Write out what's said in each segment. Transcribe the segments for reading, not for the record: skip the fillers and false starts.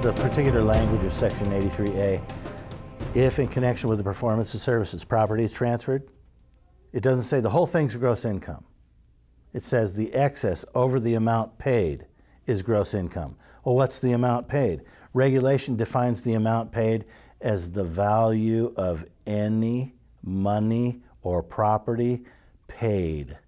the particular language of Section 83A, if in connection with the performance of services, property is transferred, it doesn't say the whole thing's gross income. It says the excess over the amount paid is gross income. Well, what's the amount paid? Regulation defines the amount paid as the value of any money or property paid.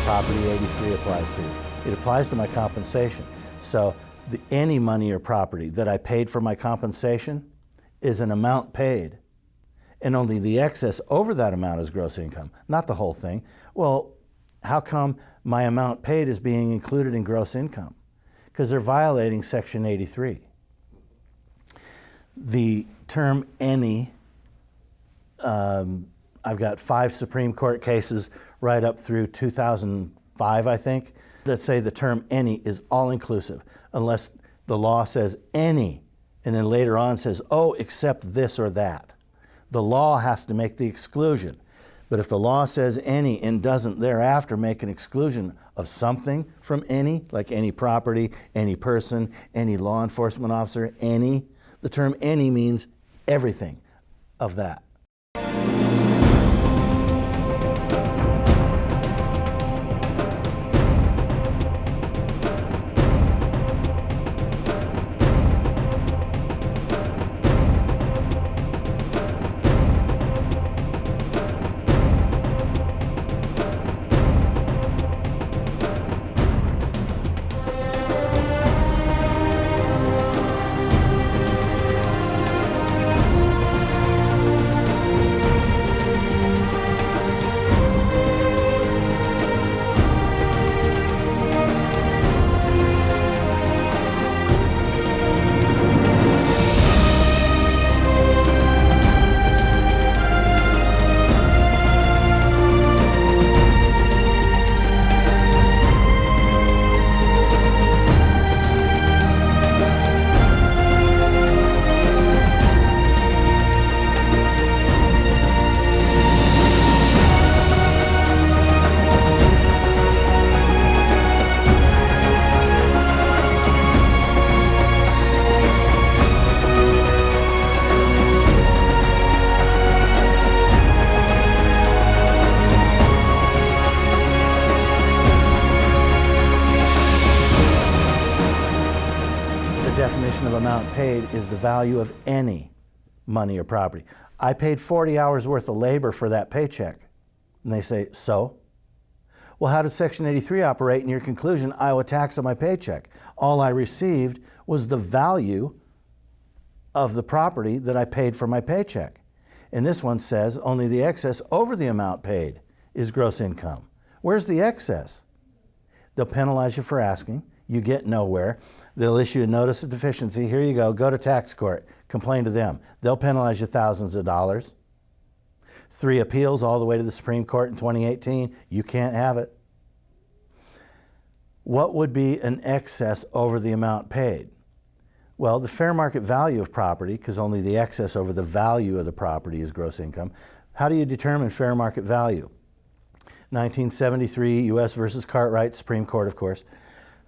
Property 83 applies to. It applies to my compensation. So any money or property that I paid for my compensation is an amount paid, and only the excess over that amount is gross income, not the whole thing. Well, how come my amount paid is being included in gross income? Because they're violating Section 83. The term any, I've got 5 Supreme Court cases right up through 2005, I think, that say the term any is all-inclusive, unless the law says any, and then later on says, oh, except this or that. The law has to make the exclusion. But if the law says any and doesn't thereafter make an exclusion of something from any, like any property, any person, any law enforcement officer, any, the term any means everything of that. Definition of amount paid is the value of any money or property. I paid 40 hours worth of labor for that paycheck. And they say, so? Well, how did Section 83 operate in your conclusion? I owe a tax on my paycheck. All I received was the value of the property that I paid for my paycheck. And this one says only the excess over the amount paid is gross income. Where's the excess? They'll penalize you for asking. You get nowhere. They'll issue a notice of deficiency. Here you go to tax court, complain to them. They'll penalize you thousands of dollars. 3 appeals all the way to the Supreme Court in 2018. You can't have it. What would be an excess over the amount paid? Well, the fair market value of property, because only the excess over the value of the property is gross income. How do you determine fair market value? 1973, U.S. versus Cartwright, Supreme Court, of course.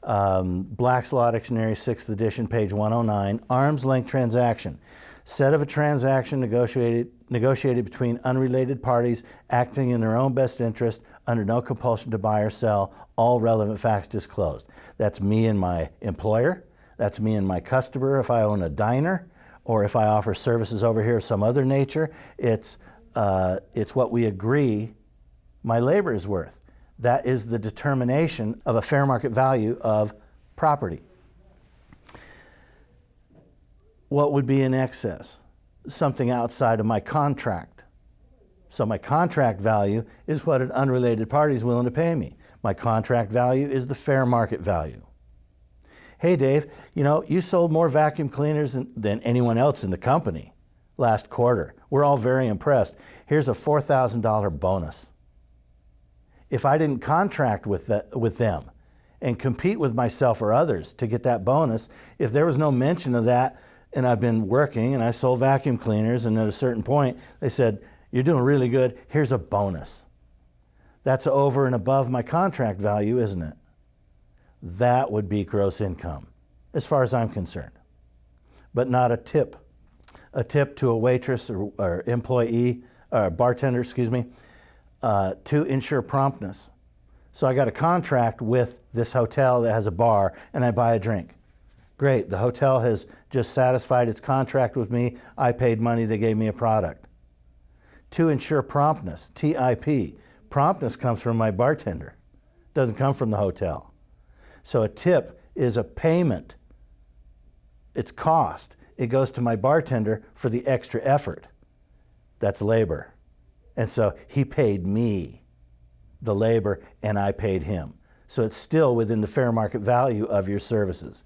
Black's Law Dictionary, 6th edition, page 109. Arm's length transaction. Set of a transaction negotiated between unrelated parties acting in their own best interest under no compulsion to buy or sell, all relevant facts disclosed. That's me and my employer. That's me and my customer if I own a diner, or if I offer services over here of some other nature. It's what we agree my labor is worth. That is the determination of a fair market value of property. What would be in excess? Something outside of my contract. So my contract value is what an unrelated party is willing to pay me. My contract value is the fair market value. Hey Dave, you sold more vacuum cleaners than anyone else in the company last quarter. We're all very impressed. Here's a $4,000 bonus. If I didn't contract with them and compete with myself or others to get that bonus, if there was no mention of that, and I've been working and I sold vacuum cleaners, and at a certain point they said, you're doing really good, here's a bonus. That's over and above my contract value, isn't it? That would be gross income, as far as I'm concerned. But not a tip. A tip to a waitress or employee, or bartender, to ensure promptness. So I got a contract with this hotel that has a bar, and I buy a drink. Great, the hotel has just satisfied its contract with me. I paid money, they gave me a product. To ensure promptness, TIP. Promptness comes from my bartender. Doesn't come from the hotel. So a tip is a payment. It's cost. It goes to my bartender for the extra effort. That's labor. And so he paid me the labor and I paid him. So it's still within the fair market value of your services.